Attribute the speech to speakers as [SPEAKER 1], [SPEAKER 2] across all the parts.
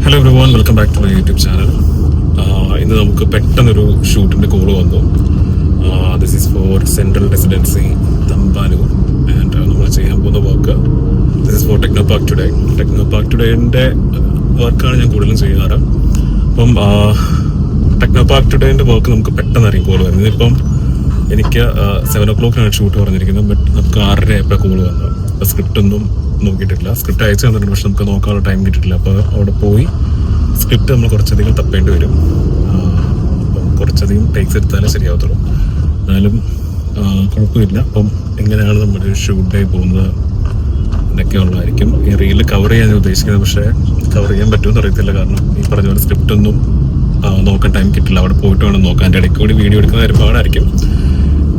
[SPEAKER 1] Hello everyone, welcome back to my YouTube channel. ഇന്ന് നമുക്ക് പെട്ടെന്നൊരു ഷൂട്ടിൻ്റെ കോള് വന്നു. This is for central residency Thampanoor and നമ്മൾ ചെയ്യാൻ പോകുന്ന work this is for Technopark today. Technopark ടുഡേൻ്റെ വർക്കാണ് ഞാൻ കൂടുതലും ചെയ്യാറ്. അപ്പം ടെക്നോ പാർക്ക് ടുഡേൻ്റെ വർക്ക് നമുക്ക് പെട്ടെന്നായിരിക്കും കോള് വരുന്നത്. ഇപ്പം എനിക്ക് 7 o'clock ഷൂട്ട് പറഞ്ഞിരിക്കുന്നത്. ബട്ട് നമുക്ക് 6:30 ആയപ്പോൾ കോള് വന്നു. അപ്പോൾ സ്ക്രിപ്റ്റ് ഒന്നും നോക്കിയിട്ടില്ല. സ്ക്രിപ്റ്റ് അയച്ചു തന്നിട്ടുണ്ട്, പക്ഷെ നമുക്ക് നോക്കാനുള്ള ടൈം കിട്ടിയിട്ടില്ല. അപ്പോൾ അവിടെ പോയി സ്ക്രിപ്റ്റ് നമ്മൾ കുറച്ചധികം തപ്പേണ്ടി വരും. അപ്പം കുറച്ചധികം ടേക്സ് എടുത്താലേ ശരിയാവത്തുള്ളൂ. എന്നാലും കുഴപ്പമില്ല. അപ്പം എങ്ങനെയാണ് നമ്മുടെ ഷൂട്ട് ഡേ പോകുന്നത് എന്നൊക്കെ ഉള്ളതായിരിക്കും ഈ റീല് കവർ ചെയ്യാൻ ഞാൻ ഉദ്ദേശിക്കുന്നത്. പക്ഷേ കവർ ചെയ്യാൻ പറ്റുമെന്ന് അറിയത്തില്ല. കാരണം ഈ പറഞ്ഞ പോലെ സ്ക്രിപ്റ്റ് ഒന്നും നോക്കാൻ ടൈം കിട്ടില്ല. അവിടെ പോയിട്ട് വേണം നോക്കാൻ. എൻ്റെ ഇടയ്ക്ക് കൂടി വീഡിയോ എടുക്കുന്ന ഒരുപാടായിരിക്കും.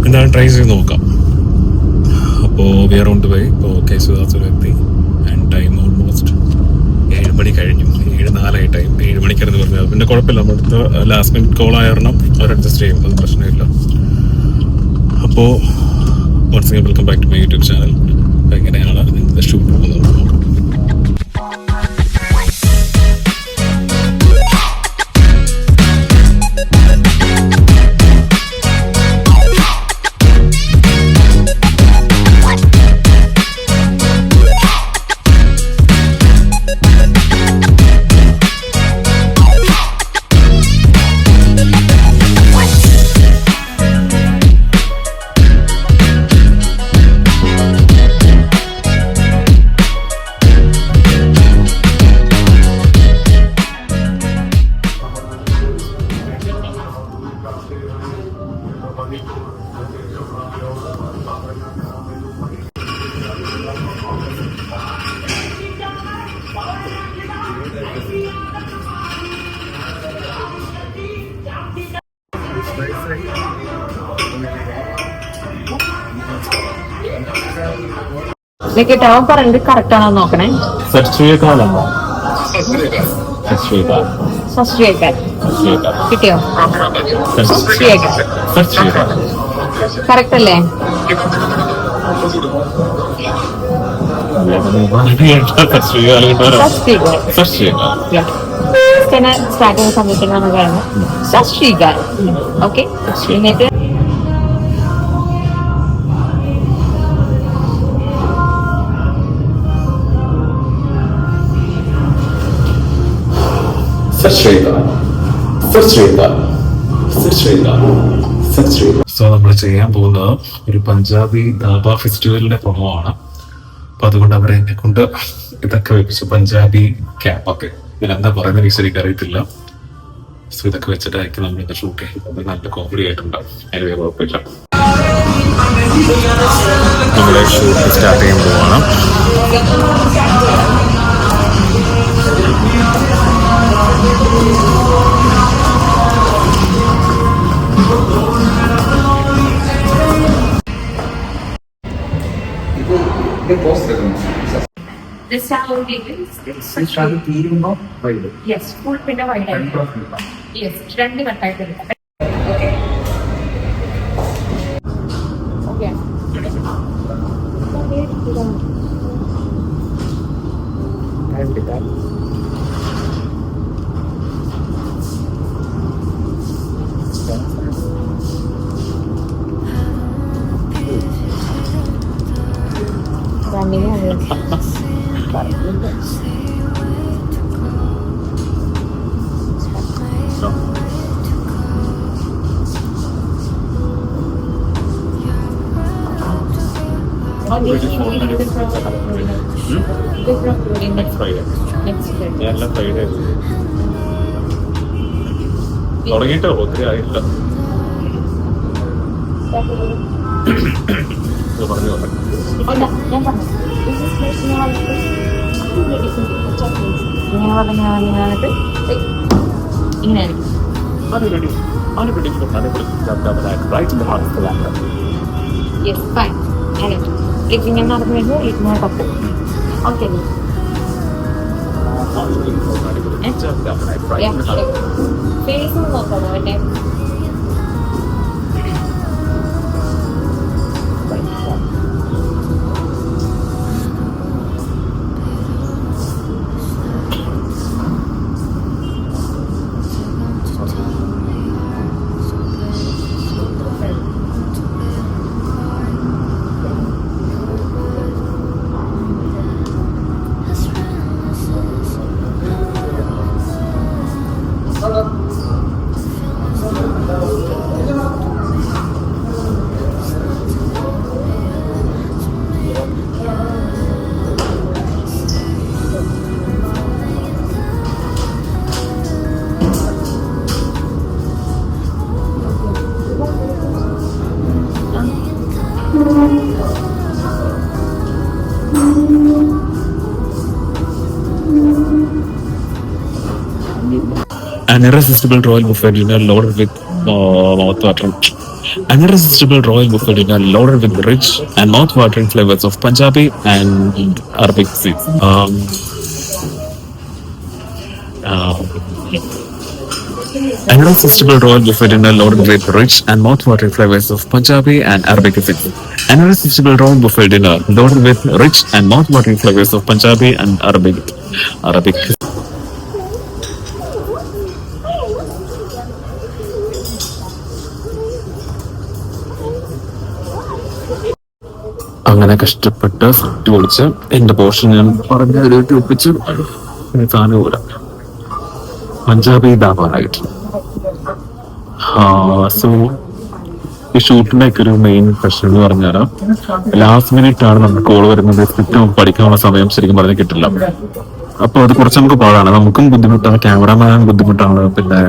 [SPEAKER 1] എന്താണ് ട്രൈ ചെയ്ത് നോക്കാം. അപ്പോൾ we are on to way. ഇപ്പോൾ കേശവദാസിലെത്തി ആൻഡ് ടൈം ഓൾമോസ്റ്റ് 7 മണി കഴിഞ്ഞു. 7:04 ടൈം. 7 മണിക്കായിരുന്നു പറഞ്ഞത്. പിന്നെ കുഴപ്പമില്ല, നമ്മുടെ ലാസ്റ്റ് മിനിറ്റ് കോൾ ആയ കാരണം അവർ അഡ്ജസ്റ്റ് ചെയ്യും, അത് പ്രശ്നമില്ല. അപ്പോൾ once again welcome back to my YouTube channel. എങ്ങനെയാണ് ഇതിൻ്റെ ഷൂട്ട് പോകുന്നത്?
[SPEAKER 2] അവൻ പറഞ്ഞത് കറക്റ്റ് ആണോ നോക്കണേ. കിട്ടിയോ? കറക്റ്റ് അല്ലേ? സ്റ്റാർട്ട് ചെയ്യുന്ന സമയത്താണ് പറയുന്നത് സത് ശ്രീകാൽ. ഓക്കെ, എന്നിട്ട്
[SPEAKER 1] സോ നമ്മൾ ചെയ്യാൻ പോകുന്നത് ഒരു പഞ്ചാബി ധാബ ഫെസ്റ്റിവലിന്റെ പ്രൊമോ ആണ്. അപ്പൊ അതുകൊണ്ട് അവരെ എന്നെ കൊണ്ട് ഇതൊക്കെ വെപ്പിച്ച് പഞ്ചാബി ക്യാപ്പൊക്കെ ഇതിനെന്താ പറയുന്നത് ശരിക്കും അറിയത്തില്ല. സോ ഇതൊക്കെ വെച്ചിട്ടായിരിക്കും നമ്മൾ ഇത് ഷൂട്ട് ചെയ്യുന്നത്. നല്ല കോമഡി ആയിട്ടുണ്ടാവും. അതിന് കുഴപ്പമില്ല. നമ്മുടെ ഷൂട്ട് സ്റ്റാർട്ട് ചെയ്യാൻ പോവാണ്.
[SPEAKER 2] ഫുൾ പിന്നെ വൈകിട്ട് രണ്ട് കട്ടായിട്ട്
[SPEAKER 1] തുടങ്ങിയിട്ടോ ഒത്തിരി ആയില്ല. പറഞ്ഞു
[SPEAKER 2] നടന്നു വരുമ്പോൾ ഇങ്ങനെ തപ്പു. ഓക്കെ, ഫേസ് നോക്കണോ എന്നെ?
[SPEAKER 1] An irresistible royal buffet dinner loaded with mouth-watering. An irresistible royal buffet dinner loaded with rich and mouth-watering flavors of Punjabi and Arabic cuisine. An irresistible royal buffet dinner loaded with rich and mouth-watering flavors of Punjabi and Arabic cuisine. An irresistible royal buffet dinner loaded with rich and mouth-watering flavors of Punjabi and Arabic cuisine. അങ്ങനെ കഷ്ടപ്പെട്ട് food പൊളിച്ച് എന്റെ portion ഞാൻ പറഞ്ഞ അതിലേക്ക് ഒപ്പിച്ച് സാധനം പോലെ പഞ്ചാബി ധാബാനായിട്ട്. സോ ഈ ഷൂട്ടിന്റെ ഒക്കെ ഒരു മെയിൻ പ്രശ്നം എന്ന് പറഞ്ഞാൽ ലാസ്റ്റ് മിനിറ്റ് ആണ് നമുക്ക് കോൾ വരുന്നത്. സ്ക്രിപ്റ്റ് നമുക്ക് പഠിക്കാനുള്ള സമയം ശരിക്കും പറഞ്ഞാൽ കിട്ടില്ല. അപ്പൊ അത് കുറച്ച് നമുക്ക് പാടാണ്, നമുക്കും ബുദ്ധിമുട്ടാണ്, ക്യാമറാമാൻ ബുദ്ധിമുട്ടാണ്, പിന്നെ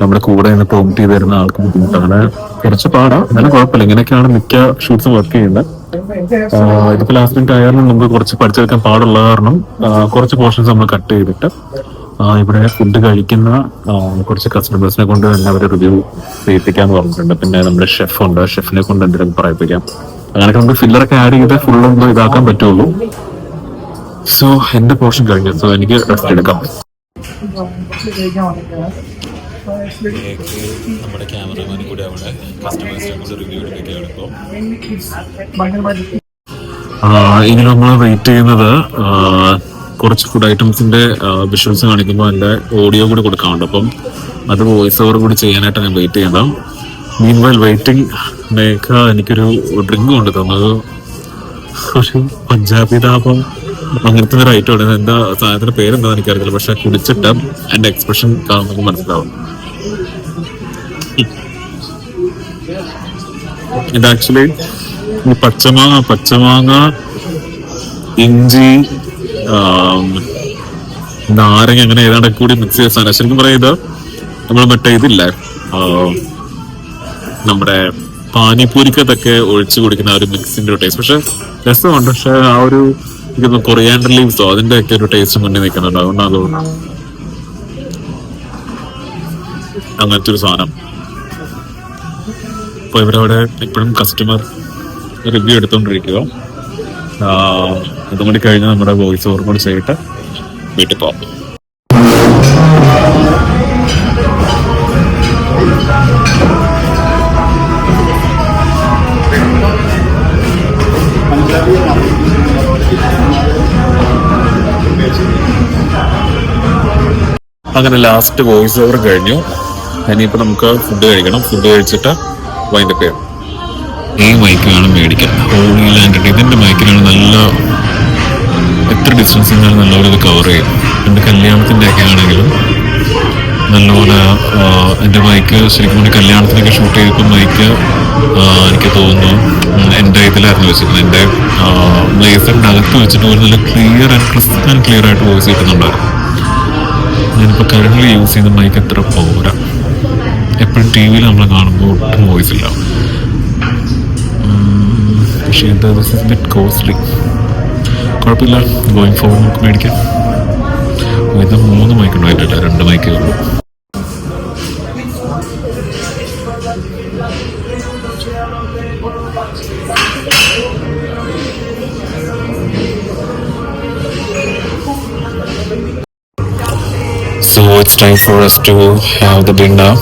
[SPEAKER 1] നമ്മുടെ കൂടെ നിന്ന് പ്രോംപ്റ്റ് ചെയ്ത് തരുന്ന ആൾക്ക് ബുദ്ധിമുട്ടാണ്. കുറച്ച് പാടാം, എന്നാലും കുഴപ്പമില്ല. ഇങ്ങനെയൊക്കെയാണ് മിക്ക ഷൂട്ട്സും വർക്ക് ചെയ്യുന്നത്. ഇതിപ്പോ ലാസ്റ്റ് മിനിറ്റ് ആയാലും നമുക്ക് കുറച്ച് പഠിച്ചെടുക്കാൻ പാടുള്ള കാരണം കുറച്ച് പോർഷൻസ് നമ്മൾ കട്ട് ചെയ്തിട്ട് ഇവിടെ ഫുഡ് കഴിക്കുന്ന കുറച്ച് കസ്റ്റമേഴ്സിനെ കൊണ്ട് തന്നെ അവരെ റിവ്യൂ ചെയ്യിപ്പിക്കാന്ന് പറഞ്ഞിട്ടുണ്ട്. പിന്നെ നമ്മുടെ ഷെഫുണ്ട്, ഷെഫിനെ കൊണ്ട് എന്തെങ്കിലും പറയിപ്പിക്കാം. അങ്ങനെയൊക്കെ നമുക്ക് ഫില്ലറൊക്കെ ആഡ് ചെയ്ത് ഫുള്ളൊന്നും ഇതാക്കാൻ പറ്റുള്ളൂ. സോ എന്റെ പോർഷൻ കഴിഞ്ഞു. സോ എനിക്ക് റെസ്റ്റ് എടുക്കാം. നമ്മുടെ ക്യാമറമാനും കൂടെ അവിടെ കസ്റ്റമേഴ്സിനെ കൊണ്ട് റിവ്യൂ എടുക്കുകയാണ് ഇപ്പോൾ. ഇനി നമ്മൾ വെയിറ്റ് ചെയ്യുന്നത് കുറച്ച് ഫുഡ് ഐറ്റംസിന്റെ വിഷ്വൽസ് കാണിക്കുമ്പോൾ എൻ്റെ ഓഡിയോ കൂടി കൊടുക്കാറുണ്ട്. അപ്പം അത് വോയിസ് ഓവർ കൂടി ചെയ്യാനായിട്ടാണ് ഞാൻ വെയിറ്റ് ചെയ്യുന്നത്. മീൻ വൈൽ വെയിറ്റിംഗ് മേഘ എനിക്കൊരു ഡ്രിങ്ക് കൊണ്ട് തന്നത് ഒരു പഞ്ചാബി ധാബം അങ്ങനത്തെ ഒരു ഐറ്റം ആണ്. എന്താ സാധനത്തിന്റെ പേരെന്താ എനിക്കറിയില്ല, പക്ഷെ കുടിച്ചിട്ട് എന്റെ എക്സ്പ്രഷൻ കാണുമ്പോൾ മനസ്സിലാവും. ഇത് ആക്ച്വലി ഈ പച്ചമാങ്ങ, ഇഞ്ചി, നാരങ്ങ അങ്ങനെ ഏതാണ്ടൊക്കെ കൂടി മിക്സ് ചെയ്ത സാധനം. ശരിക്കും പറയുന്നത് നമ്മൾ മറ്റേ ഇതില്ലേ, നമ്മുടെ പാനിപൂരിക്കത്തൊക്കെ ഒഴിച്ചു കുടിക്കുന്ന ആ ഒരു മിക്സിന്റെ ഒരു ടേസ്റ്റ്. പക്ഷെ രസമുണ്ട്. പക്ഷെ ആ ഒരു കൊറിയാണ്ടർ ലീവ്സോ അതിന്റെ ഒക്കെ ഒരു ടേസ്റ്റ് മുന്നിൽ നിൽക്കുന്നുണ്ട്. അതുകൊണ്ട് അത് അങ്ങനത്തെ ഒരു സാധനം. അപ്പൊ ഇവരവിടെ ഇപ്പോഴും കസ്റ്റമർ റിവ്യൂ എടുത്തോണ്ടിരിക്കുക. അതും കൂടി കഴിഞ്ഞ് നമ്മുടെ വോയിസ് ഓവർ കൂടി ചെയ്തിട്ട് വീട്ടിൽ പോകാം. അങ്ങനെ ലാസ്റ്റ് വോയിസ് ഓവർ കഴിഞ്ഞു. ഇനിയിപ്പോൾ നമുക്ക് ഫുഡ് കഴിക്കണം. ഫുഡ് കഴിച്ചിട്ട് വൈൻഡപ്പ് ചെയ്യാം. ഈ മൈക്ക് വേണം മേടിക്കാൻ. ഹോളി ലാൻഡ് ഇതിന്റെ മൈക്കിനാണ് നല്ല, എത്ര ഡിസ്റ്റൻസ് இருந்தாലും നല്ലപോലെ ഇത് കവർ ചെയ്യും. എൻ്റെ കല്യാണത്തിൻ്റെ ഒക്കെ ആണെങ്കിലും നല്ലപോലെ എൻ്റെ മൈക്ക് ശരിക്കും പറഞ്ഞാൽ കല്യാണത്തിനൊക്കെ ഷൂട്ട് ചെയ്തപ്പോൾ മൈക്ക് എനിക്ക് തോന്നുന്നു എൻ്റെ ഇതിലായിരുന്നു വെച്ചിരുന്നത്. എൻ്റെ ബ്ലേസറിൻ്റെ അകത്ത് വെച്ചിട്ട് ഒരു നല്ല clear and crisp and clear ആയിട്ട് വോയിസ് കിട്ടുന്നുണ്ടായിരുന്നു. ഞാനിപ്പോൾ കറൻ്റ് യൂസ് ചെയ്യുന്ന മൈക്ക് എത്ര പോരാ. എപ്പോഴും ടി വിയിൽ നമ്മൾ കാണുമ്പോൾ ഒട്ടും വോയിസ് ഇല്ല. പക്ഷേ എന്താ ബിറ്റ് കോസ്റ്റ്ലി. കുഴപ്പമില്ല, ഗോയിങ് ഫോർവേഡ് നമുക്ക് മേടിക്കാം. ഇത് 3 മൈക്ക് ഉണ്ടായിട്ടില്ല, 2 മൈക്കേ ഉള്ളൂ. So it's time for us to have the dinner.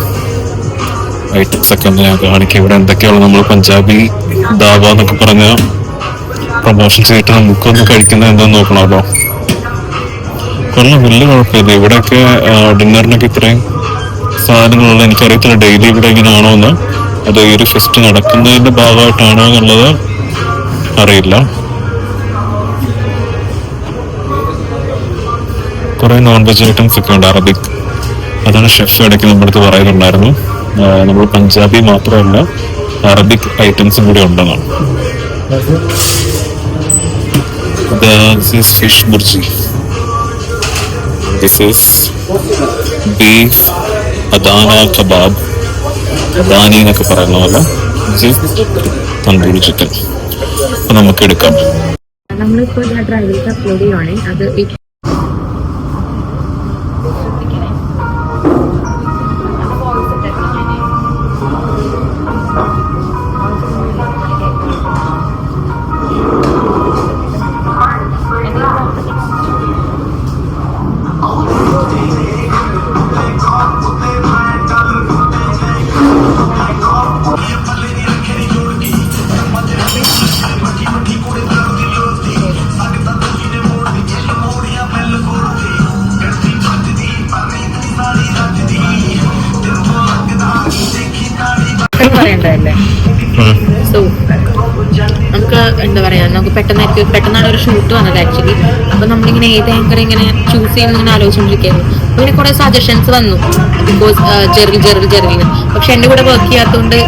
[SPEAKER 1] Items ഒക്കെ ഒന്ന് ഞാൻ കാണിക്കാം. ഇവിടെ എന്തൊക്കെയാണ് നമ്മൾ പഞ്ചാബി ധാബ എന്നൊക്കെ പറഞ്ഞ പ്രൊമോഷൻ ചെയ്തിട്ട് നമുക്കൊന്ന് കഴിക്കുന്നത് എന്താന്ന് നോക്കണമല്ലോ. കൊള്ളാം, വലിയ കുഴപ്പമില്ല. ഇവിടെയൊക്കെ ഡിന്നറിനൊക്കെ ഇത്രയും സാധനങ്ങളുള്ള എനിക്കറിയത്തില്ല ഡെയിലി ഇവിടെ ഇങ്ങനെയാണോ എന്ന്. അത് ഈ ഒരു ഫെസ്റ്റ് നടക്കുന്നതിന്റെ ഭാഗമായിട്ടാണോ എന്നുള്ളത് അറിയില്ല. കുറെ നോൺ വെജ് ഐറ്റംസ് ഒക്കെ ഉണ്ട്, അറബിക്. അതാണ് ഷെഫ് ഇടയ്ക്ക് നമ്മുടെ അടുത്ത് പറയുന്നുണ്ടായിരുന്നു. നമ്മൾ പഞ്ചാബി മാത്രമല്ല അറബിക് ഐറ്റംസും കൂടി ഉണ്ടെന്നാണ്. This is fish burji. This is beef adana kebab. Adani എന്നൊക്കെ പറയുന്ന പോലെ തന്തൂരി ചിക്കൻ. അപ്പൊ നമുക്ക് എടുക്കാം.
[SPEAKER 2] നമ്മളിപ്പോൾ ഡ്രൈവിൽ അപ്ലോഡ് ചെയ്യുവാണെങ്കിൽ അത് കാര്യങ്ങൾ പറയണ്ടല്ലേ. സോ നമുക്ക് എന്താ പറയാ, നമുക്ക് പെട്ടെന്നാണ് ഒരു ഷൂട്ട് വന്നത് ആക്ച്വലി. അപ്പൊ നമ്മളിങ്ങനെ ഏത് ആങ്കർ ഇങ്ങനെ ചൂസ് ചെയ്യുന്ന ഇങ്ങനെ ആലോചിച്ചോണ്ടിരിക്കുന്നു. അപ്പൊ പിന്നെ കുറെ സജഷൻസ് വന്നു, ബിക്കോസ് ജെറിന്. പക്ഷെ എന്റെ കൂടെ വർക്ക് ചെയ്യാത്തതുകൊണ്ട്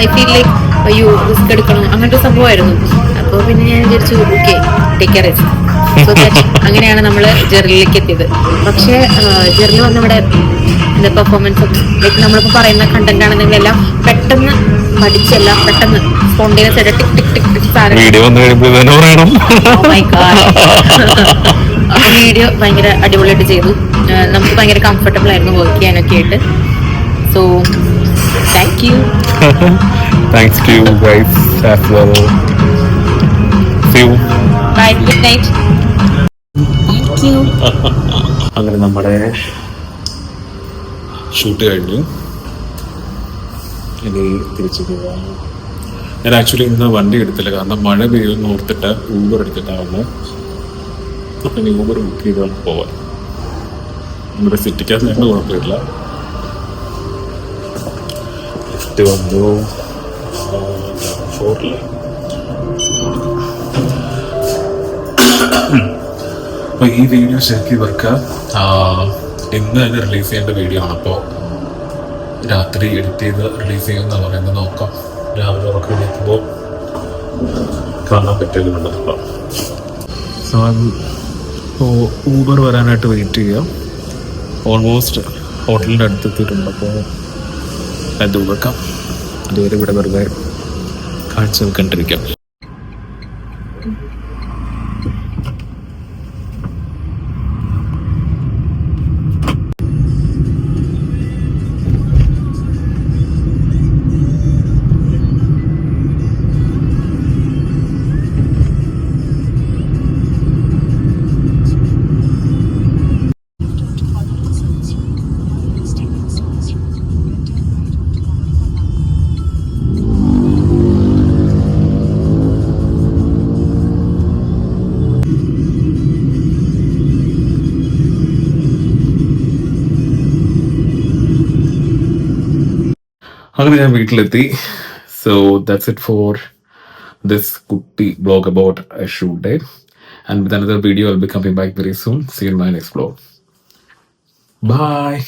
[SPEAKER 2] ഐ ഫീൽ ലൈക്ക് അയ്യോ റിസ്ക് എടുക്കണം അങ്ങനത്തെ സംഭവമായിരുന്നു. അപ്പോൾ പിന്നെ ഞാൻ വിചാരിച്ചു okay take A risk. So അങ്ങനെയാണ് നമ്മൾ ജെറിലേക്ക് എത്തിയത്. പക്ഷെ ജെറിൽ വന്നിവിടെ എന്താ പെർഫോമൻസ് ലൈക്ക് നമ്മളിപ്പോൾ പറയുന്ന കണ്ടന്റ് ആണെന്നെങ്കിൽ എല്ലാം പെട്ടെന്ന് പഠിച്ചെല്ലാം പെട്ടെന്ന് സ്പോണ്ടേനിയസ് ആയിട്ട് ടിക് ടിക് ടിക് ടിക് സാധനം.
[SPEAKER 1] വീഡിയോ വന്നു കഴിയുമ്പോൾ തന്നെ പറയണം.
[SPEAKER 2] അപ്പൊ വീഡിയോ ഭയങ്കര അടിപൊളിയായിട്ട് ചെയ്തു. നമുക്ക് ഭയങ്കര കംഫർട്ടബിൾ ആയിരുന്നു വർക്ക് ചെയ്യാനൊക്കെ ആയിട്ട്. So thank you.
[SPEAKER 1] Thanks to you guys as well. See you.
[SPEAKER 2] Bye, good night. Thank you.
[SPEAKER 1] അങ്ങനെ നമ്മുടെ ഷൂട്ട് കഴിഞ്ഞു. ഇനി തിരിച്ചു പോവാം. ഞാൻ ആക്ച്വലി ഇന്ന് വണ്ടി എടുത്തില്ല, കാരണം മഴ പെയ്യുമെന്ന് ഓർത്തിട്ട് ഊബർ എടുത്തിട്ടാവുന്നു. അപ്പം ഇനി ഊബർ ബുക്ക് ചെയ്ത് പോവാൻ. നമ്മുടെ സിറ്റിക്കകത്ത് ഞങ്ങൾ കുഴപ്പമില്ല. ലിഫ്റ്റ് വന്നു. അപ്പോൾ ഈ വീഡിയോ ശരിക്കും ഇവർക്ക് ഇന്ന് തന്നെ റിലീസ് ചെയ്യേണ്ട വീഡിയോ ആണ്. അപ്പോൾ രാത്രി എഡിറ്റ് ചെയ്ത് റിലീസ് ചെയ്യുമെന്നാണ് പറയുന്നത്. നോക്കാം, രാവിലെ ഉറക്കം എണീക്കുമ്പോൾ കാണാൻ പറ്റുന്നുണ്ടല്ലോ. സോ ഇപ്പോൾ ഊബർ വരാനായിട്ട് വെയിറ്റ് ചെയ്യാം. ഓൾമോസ്റ്റ് ഹോട്ടലിൻ്റെ അടുത്തെത്തിയിട്ടുണ്ട്. അപ്പോൾ അത് വെക്കാം. അതുവരെ ഇവിടെ വെറുതെ കാഴ്ച വെക്കണ്ടിരിക്കാം. അങ്ങനെ ഞാൻ വീട്ടിലെത്തി. So that's it for this കുട്ടി blog about a shoot day. And with another video, I'll be coming back very soon. See you in my next vlog. Bye.